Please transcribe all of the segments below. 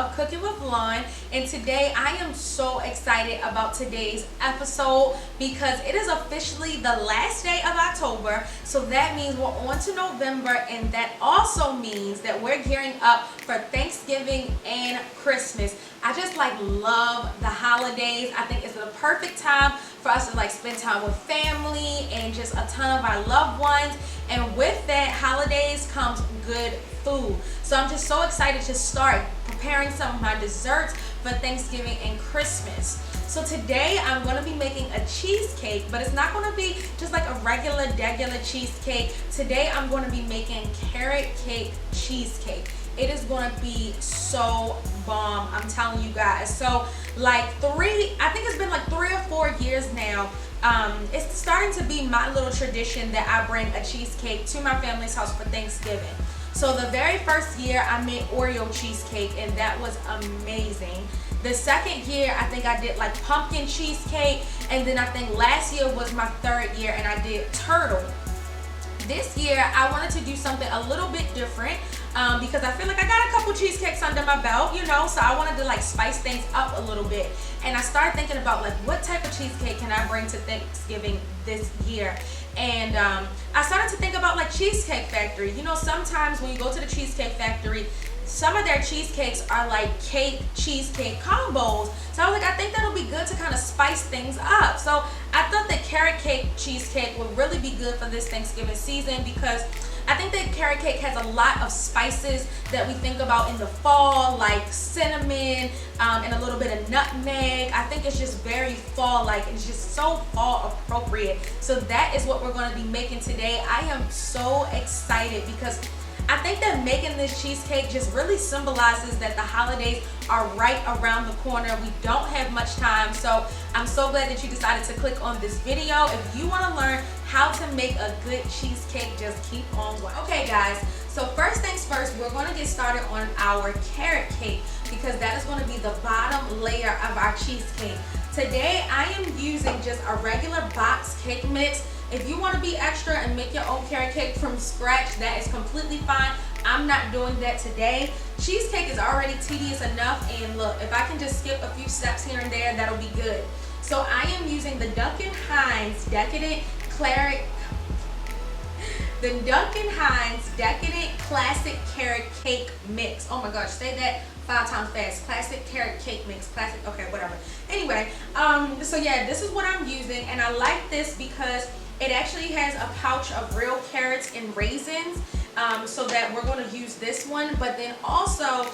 of Cooking with Lauren, and today I am so excited about today's episode because it is officially the last day of October. So that means we're on to November, and that also means that we're gearing up for Thanksgiving and Christmas. I just love the holidays. I think it's the perfect time for us to spend time with family and just a ton of our loved ones. And with that, holidays comes good food. So I'm just so excited to start preparing some of my desserts for Thanksgiving and Christmas. So today I'm going to be making a cheesecake, but it's not going to be just like a regular cheesecake. Today I'm going to be making carrot cake cheesecake. It is going to be so bomb, I'm telling you guys. So I think it's been 3 or 4 years now. It's starting to be my little tradition that I bring a cheesecake to my family's house for Thanksgiving. So the very first year I made Oreo cheesecake, and that was amazing. The second year I think I did pumpkin cheesecake, and then I think last year was my third year and I did turtle. This year I wanted to do something a little bit different because I feel like I got a couple cheesecakes under my belt, so I wanted to spice things up a little bit. And I started thinking about what type of cheesecake can I bring to Thanksgiving this year. And I started to think about Cheesecake Factory. Sometimes when you go to the Cheesecake Factory, some of their cheesecakes are cake cheesecake combos. So I was I think that'll be good to kind of spice things up. So I thought that carrot cake cheesecake would really be good for this Thanksgiving season because I think that carrot cake has a lot of spices that we think about in the fall, like cinnamon and a little bit of nutmeg. I think it's just very fall-like. It's just so fall appropriate. So that is what we're going to be making today. I am so excited because I think that making this cheesecake just really symbolizes that the holidays are right around the corner. We don't have much time, so I'm so glad that you decided to click on this video. If you want to learn how to make a good cheesecake, just keep on watching. Okay guys, so first things first, we're going to get started on our carrot cake because that is going to be the bottom layer of our cheesecake. Today I am using just a regular box cake mix. If you want to be extra and make your own carrot cake from scratch, that is completely fine. I'm not doing that today. Cheesecake is already tedious enough, and look, if I can just skip a few steps here and there, that'll be good. So I am using the Duncan Hines Decadent Classic Carrot Cake Mix. Oh my gosh, say that 5 times fast. Classic Carrot Cake Mix. Classic, okay, whatever. Anyway, so yeah, this is what I'm using, and I like this because it actually has a pouch of real carrots and raisins, so that we're going to use this one. But then also,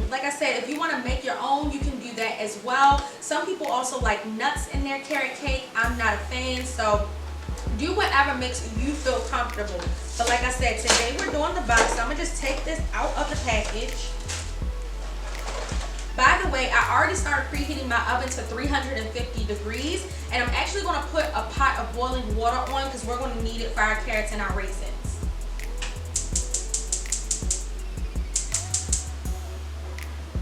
like I said, if you want to make your own, you can do that as well. Some people also like nuts in their carrot cake. I'm not a fan, so do whatever makes you feel comfortable. But like I said, today we're doing the box, so I'm going to just take this out of the package. By the way, I already started preheating my oven to 350 degrees, and I'm actually going to put a pot of boiling water on because we're going to need it for our carrots and our raisins.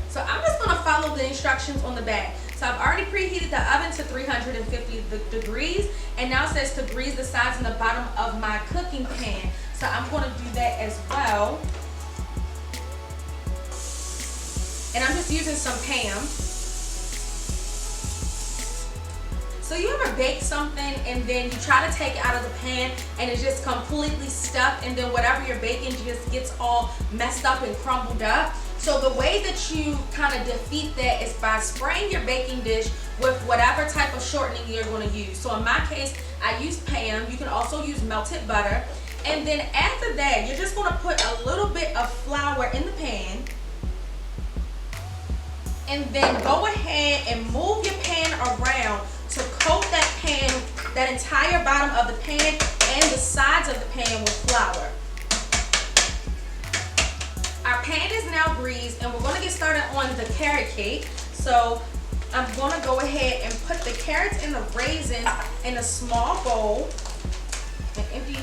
So I'm just going to follow the instructions on the back. So I've already preheated the oven to 350 degrees, and now it says to grease the sides and the bottom of my cooking pan. So I'm going to do that as well. And I'm just using some Pam. So you ever bake something and then you try to take it out of the pan and it's just completely stuck, and then whatever you're baking just gets all messed up and crumbled up? So the way that you kind of defeat that is by spraying your baking dish with whatever type of shortening you're going to use. So in my case, I use Pam. You can also use melted butter. And then after that, you're just going to put a little bit of flour in the pan. And then go ahead and move your pan around to coat that pan, that entire bottom of the pan and the sides of the pan with flour. Our pan is now greased, and we're going to get started on the carrot cake. So I'm going to go ahead and put the carrots and the raisins in a small bowl and empty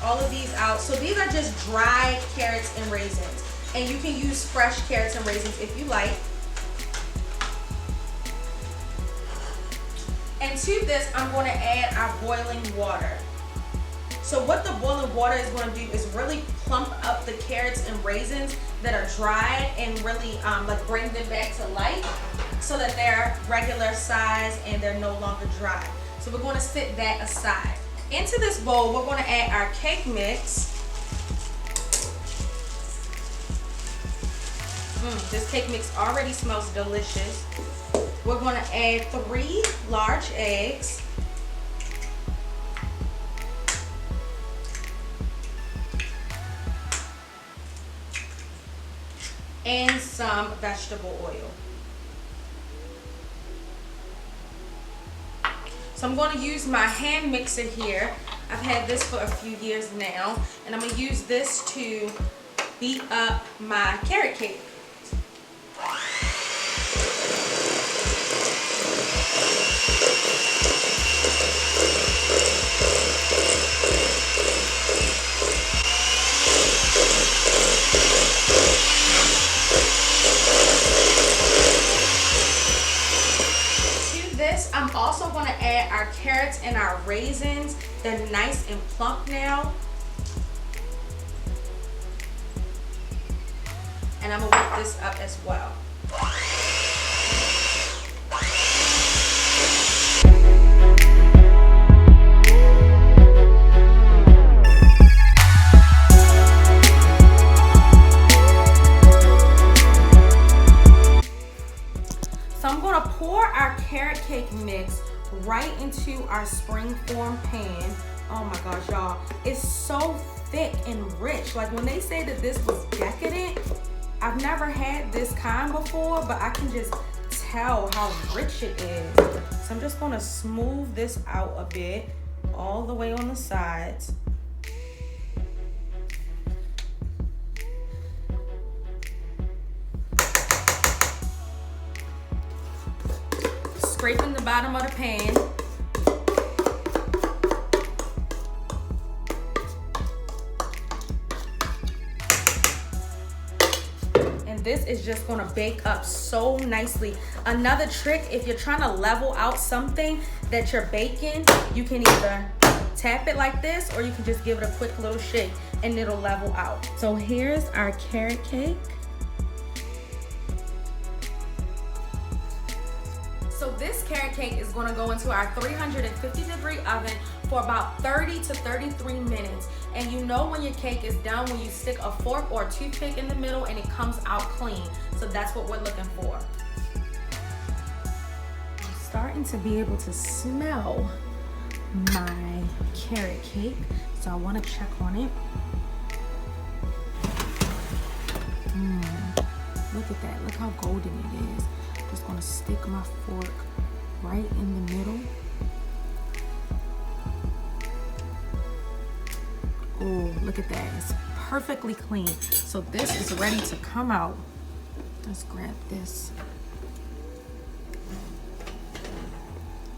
all of these out. So these are just dried carrots and raisins, and you can use fresh carrots and raisins if you like. And to this, I'm going to add our boiling water. So So what the boiling water is going to do is really plump up the carrots and raisins that are dried and really like bring them back to life so that they're regular size and they're no longer dry. So we're going to sit that aside. Into this bowl, we're going to add our cake mix. This cake mix already smells delicious. We're going to add 3 large eggs. And some vegetable oil. So I'm going to use my hand mixer here. I've had this for a few years now, and I'm going to use this to beat up my carrot cake. I'm also going to add our carrots and our raisins. They're nice and plump now. And I'm going to whip this up as well. So I'm going to pour our carrot cake mix right into our springform pan. Oh my gosh, y'all. It's so thick and rich. Like when they say that this was decadent, I've never had this kind before, but I can just tell how rich it is. So I'm just going to smooth this out a bit, all the way on the sides. Scraping the bottom of the pan. And this is just gonna bake up so nicely. Another trick, if you're trying to level out something that you're baking, you can either tap it like this or you can just give it a quick little shake and it'll level out. So here's our carrot cake. So this carrot cake is going to go into our 350-degree oven for about 30 to 33 minutes. And you know when your cake is done when you stick a fork or a toothpick in the middle and it comes out clean. So that's what we're looking for. I'm starting to be able to smell my carrot cake, so I want to check on it. Look at that. Look how golden it is. Just gonna stick my fork right in the middle. Oh, look at that. It's perfectly clean. So this is ready to come out. Let's grab this.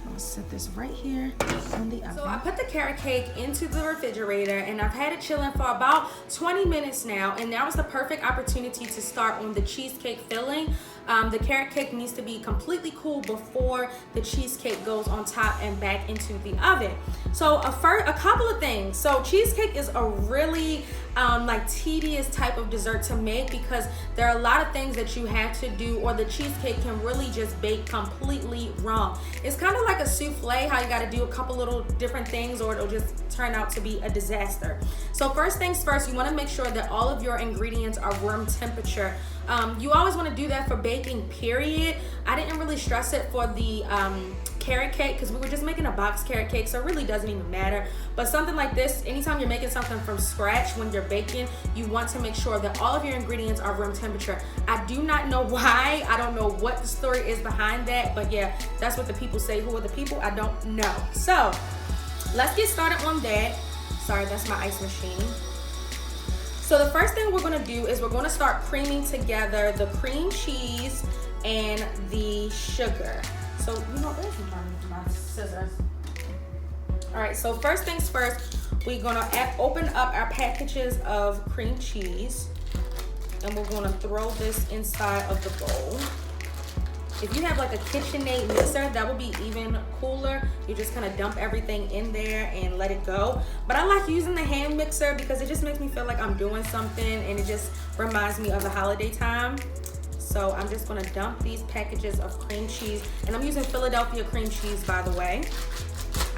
I'll set this right here on the oven. So I put the carrot cake into the refrigerator and I've had it chilling for about 20 minutes now, and now is the perfect opportunity to start on the cheesecake filling. The carrot cake needs to be completely cool before the cheesecake goes on top and back into the oven. So a couple of things. So cheesecake is a really like tedious type of dessert to make because there are a lot of things that you have to do, or the cheesecake can really just bake completely wrong. It's kind of like a souffle, how you got to do a couple little different things or it'll just turn out to be a disaster. So first things first, you want to make sure that all of your ingredients are room temperature. You always want to do that for baking, period. I didn't really stress it for the carrot cake because we were just making a box carrot cake, so it really doesn't even matter. But something like this, anytime you're making something from scratch when you're baking, you want to make sure that all of your ingredients are room temperature. I do not know why. I don't know what the story is behind that, but yeah, that's what the people say. Who are the people? I don't know. So let's get started on that. Sorry, that's my ice machine. So the first thing we're going to do is we're going to start creaming together the cream cheese and the sugar. So, you know, there's my scissors. All right, so first things first, we're going to open up our packages of cream cheese, and we're going to throw this inside of the bowl. If you have like a KitchenAid mixer, that would be even cooler. You just kind of dump everything in there and let it go. But I like using the hand mixer because it just makes me feel like I'm doing something, and it just reminds me of the holiday time. So I'm just gonna dump these packages of cream cheese, and I'm using Philadelphia cream cheese, by the way.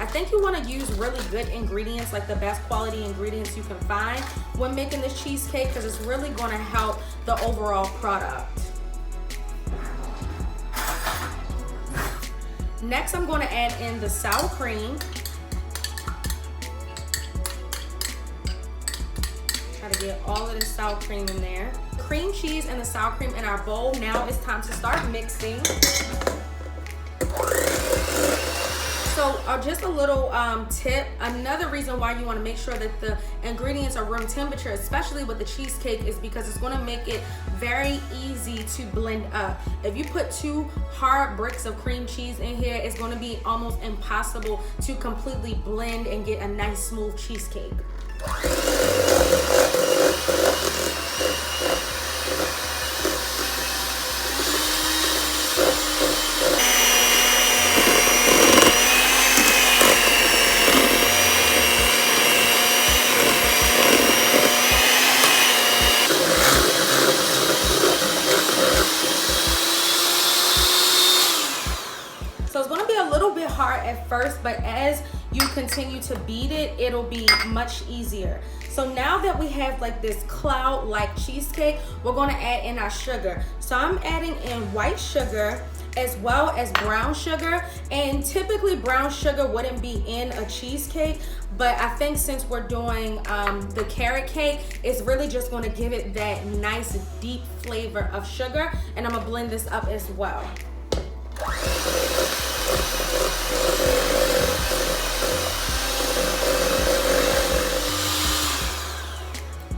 I think you wanna use really good ingredients, like the best quality ingredients you can find when making this cheesecake, because it's really gonna help the overall product. Next, I'm gonna add in the sour cream. Try to get all of the sour cream in there. Cream cheese and the sour cream in our bowl. Now it's time to start mixing. So just a little tip, another reason why you want to make sure that the ingredients are room temperature, especially with the cheesecake, is because it's going to make it very easy to blend up. If you put 2 hard bricks of cream cheese in here, it's going to be almost impossible to completely blend and get a nice smooth cheesecake. So it's going to be a little bit hard at first, but as you continue to beat it, it'll be much easier. So now that we have like this cloud-like cheesecake, we're going to add in our sugar. So I'm adding in white sugar as well as brown sugar, and typically brown sugar wouldn't be in a cheesecake, but I think since we're doing the carrot cake, it's really just going to give it that nice deep flavor of sugar, and I'm going to blend this up as well.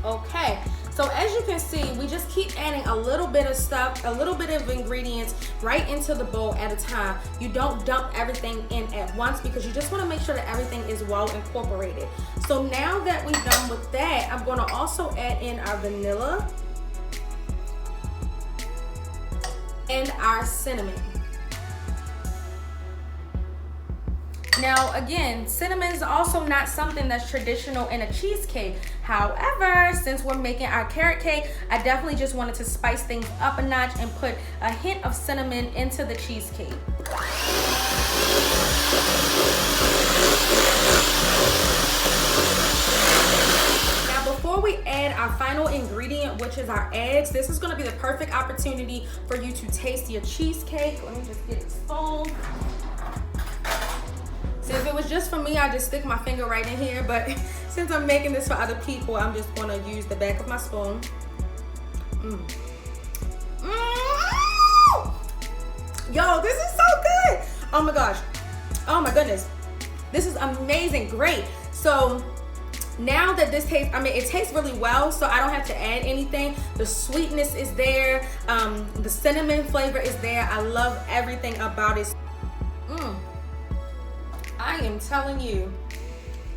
Okay, so as you can see, we just keep adding a little bit of stuff, a little bit of ingredients right into the bowl at a time. You don't dump everything in at once because you just want to make sure that everything is well incorporated. So now that we're done with that, I'm going to also add in our vanilla and our cinnamon. Now again, cinnamon is also not something that's traditional in a cheesecake. However, since we're making our carrot cake, I definitely just wanted to spice things up a notch and put a hint of cinnamon into the cheesecake. Now before we add our final ingredient, which is our eggs, this is going to be the perfect opportunity for you to taste your cheesecake. Let me just get this spoon. If it was just for me, I'd just stick my finger right in here, but since I'm making this for other people, I'm just gonna use the back of my spoon. Yo, this is so good. Oh my gosh. Oh my goodness. This is amazing. Great. So now that this tastes, it tastes really well, so I don't have to add anything. The sweetness is there. The cinnamon flavor is there. I love everything about it. I am telling you,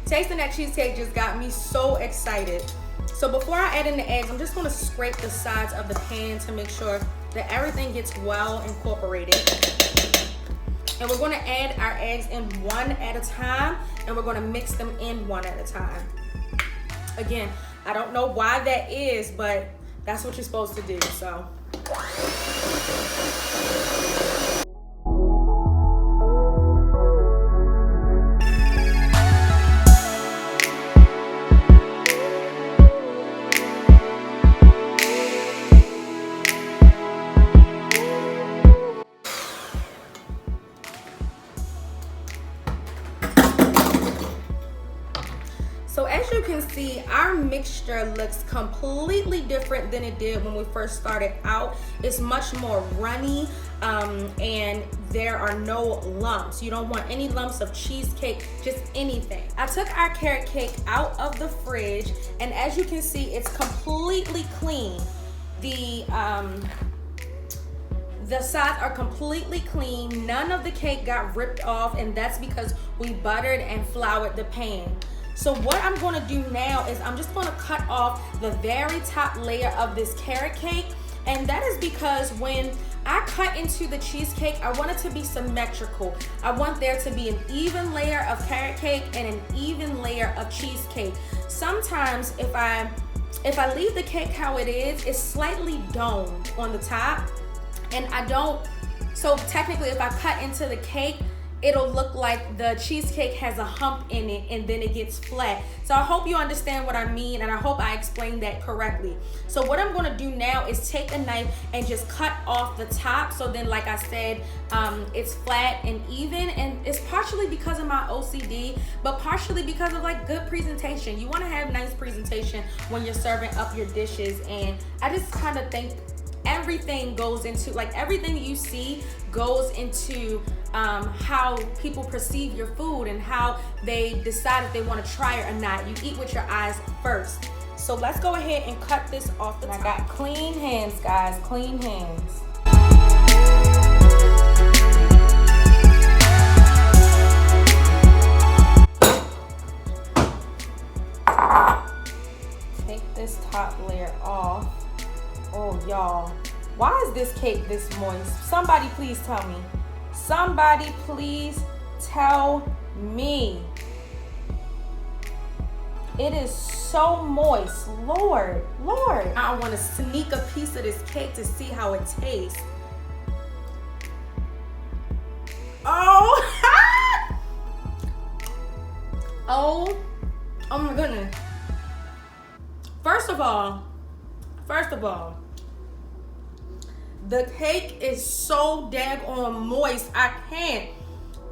tasting that cheesecake just got me so excited. So before I add in the eggs, I'm just going to scrape the sides of the pan to make sure that everything gets well incorporated. And we're going to add our eggs in one at a time, and we're going to mix them in one at a time. Again, I don't know why that is, but that's what you're supposed to do. So as you can see, our mixture looks completely different than it did when we first started out. It's much more runny, and there are no lumps. You don't want any lumps of cheesecake, just anything. I took our carrot cake out of the fridge, and as you can see, it's completely clean. The sides are completely clean. None of the cake got ripped off, and that's because we buttered and floured the pan. So what I'm going to do now is I'm just going to cut off the very top layer of this carrot cake And that is because when I cut into the cheesecake, I want it to be symmetrical. I want there to be an even layer of carrot cake and an even layer of cheesecake. Sometimes if I leave the cake how it is, it's slightly domed on the top, and I don't, so technically if I cut into the cake, it'll look like the cheesecake has a hump in it and then it gets flat. So I hope you understand what I mean, and I hope I explained that correctly. So what I'm gonna do now is take a knife and just cut off the top, so then like I said, it's flat and even, and it's partially because of my OCD, but partially because of like good presentation. You wanna have nice presentation when you're serving up your dishes, and I just kind of think everything goes into, like everything you see goes into how people perceive your food and how they decide if they want to try it or not. You eat with your eyes first. So let's go ahead and cut this off the top. I got clean hands, guys, clean hands. Take this top layer off. Oh, y'all, why is this cake this moist? Somebody please tell me. Somebody please tell me. It is so moist. Lord, Lord. I want to sneak a piece of this cake to see how it tastes. Oh, oh my goodness. First of all, the cake is so daggone moist. I can't.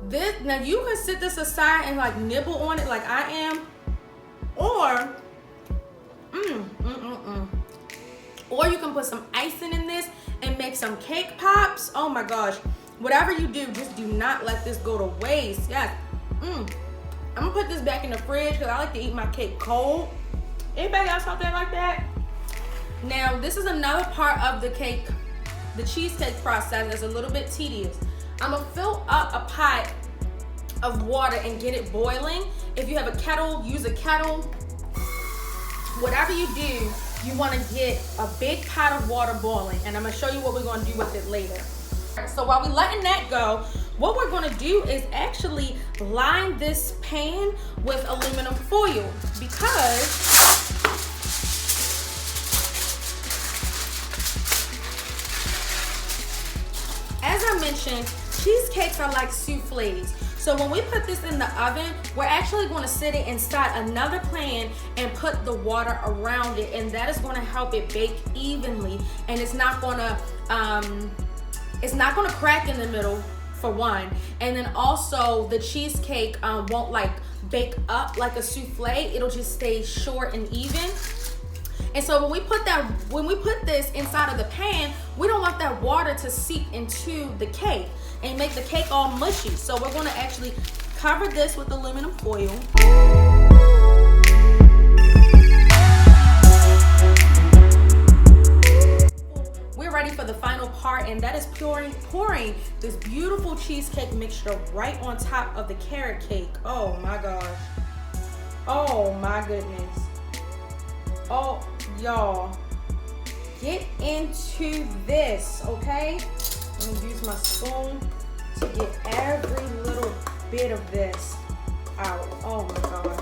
This, now you can sit this aside and like nibble on it like I am, or or you can put some icing in this and make some cake pops. Oh my gosh. Whatever you do, just do not let this go to waste. Yes. I'm gonna put this back in the fridge because I like to eat my cake cold. Anybody got something like that? Now, this is another part of the cake, the cheesecake process that's a little bit tedious. I'm gonna fill up a pot of water and get it boiling. If you have a kettle, use a kettle. Whatever you do, you wanna get a big pot of water boiling, and I'm gonna show you what we're gonna do with it later. So while we're letting that go, what we're gonna do is actually line this pan with aluminum foil, because as I mentioned, cheesecakes are like souffles. So when we put this in the oven, we're actually going to sit it inside another pan and put the water around it, and that is going to help it bake evenly, and it's not going to crack in the middle, for one, and then also the cheesecake won't like bake up like a souffle. It'll just stay short and even. And so when we put this inside of the pan, we don't want that water to seep into the cake and make the cake all mushy. So we're gonna actually cover this with aluminum foil. We're ready for the final part, and that is pouring this beautiful cheesecake mixture right on top of the carrot cake. Oh my gosh. Oh my goodness. Oh, y'all, get into this, okay? I'm gonna use my spoon to get every little bit of this out. Oh my gosh.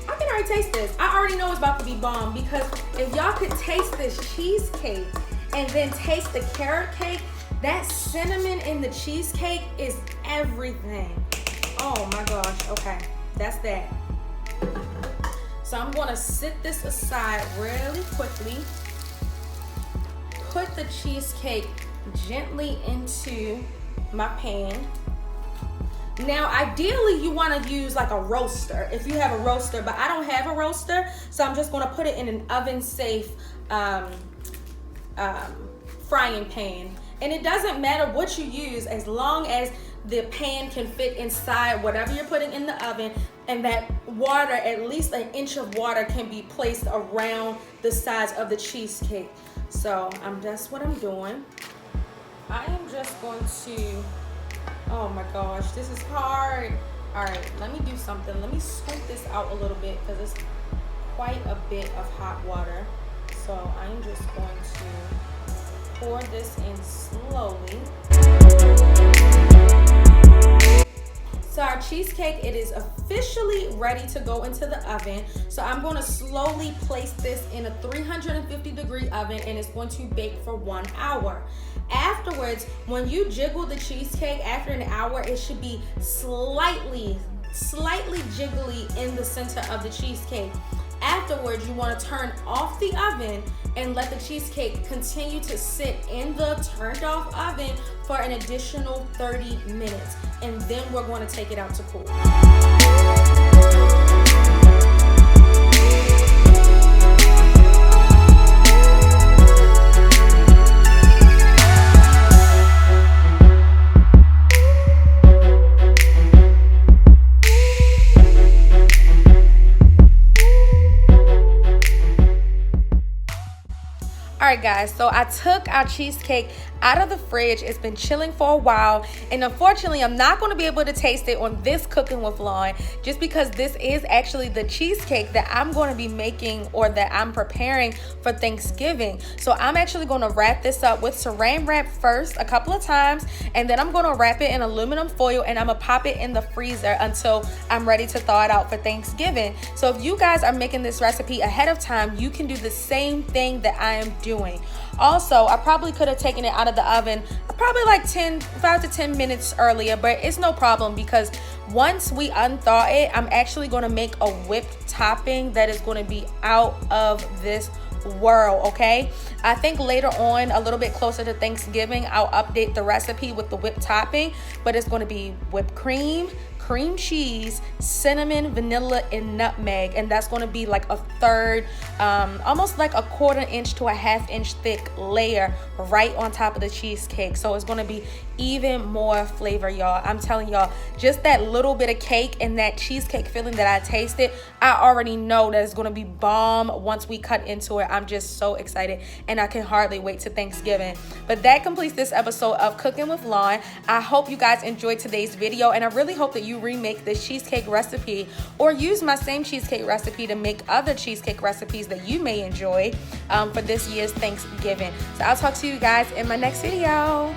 I can already taste this. I already know it's about to be bomb, because if y'all could taste this cheesecake and then taste the carrot cake, that cinnamon in the cheesecake is everything. Oh my gosh, okay, that's that. So I'm gonna sit this aside really quickly. Put the cheesecake gently into my pan. Now, ideally, you wanna use like a roaster if you have a roaster, but I don't have a roaster, so I'm just gonna put it in an oven-safe frying pan. And it doesn't matter what you use, as long as the pan can fit inside whatever you're putting in the oven, and that water, at least an inch of water, can be placed around the sides of the cheesecake. So that's what I'm doing. I am just going to, oh my gosh, this is hard. All right, let me do something. Let me scoop this out a little bit, because it's quite a bit of hot water. So I'm just going to pour this in slowly. So our cheesecake, it is officially ready to go into the oven. So I'm going to slowly place this in a 350-degree oven, and it's going to bake for 1 hour. Afterwards, when you jiggle the cheesecake after an hour, it should be slightly jiggly in the center of the cheesecake. Afterwards, you want to turn off the oven and let the cheesecake continue to sit in the turned off oven for an additional 30 minutes. And then we're going to take it out to cool. Alright guys, so I took our cheesecake out of the fridge. It's been chilling for a while, and unfortunately I'm not going to be able to taste it on this Cooking with Lauren, just because this is actually the cheesecake that I'm going to be making, or that I'm preparing for Thanksgiving. So I'm actually going to wrap this up with saran wrap first a couple of times, and then I'm going to wrap it in aluminum foil, and I'm going to pop it in the freezer until I'm ready to thaw it out for Thanksgiving. So if you guys are making this recipe ahead of time, you can do the same thing that I am doing. Also, I probably could have taken it out of the oven probably like 5 to 10 minutes earlier, but it's no problem, because once we unthaw it, I'm actually going to make a whipped topping that is going to be out of this world. Okay, I think later on, a little bit closer to Thanksgiving, I'll update the recipe with the whipped topping, but it's going to be whipped cream, cream cheese, cinnamon, vanilla, and nutmeg, and that's going to be like a third, almost like a 1/4 inch to a 1/2 inch thick layer right on top of the cheesecake. So it's going to be even more flavor, y'all. I'm telling y'all, just that little bit of cake and that cheesecake filling that I tasted, I already know that it's going to be bomb once we cut into it. I'm just so excited, and I can hardly wait to Thanksgiving. But that completes this episode of Cooking with Lauren. I hope you guys enjoyed today's video, and I really hope that you remake this cheesecake recipe, or use my same cheesecake recipe to make other cheesecake recipes that you may enjoy for this year's Thanksgiving. So I'll talk to you guys in my next video.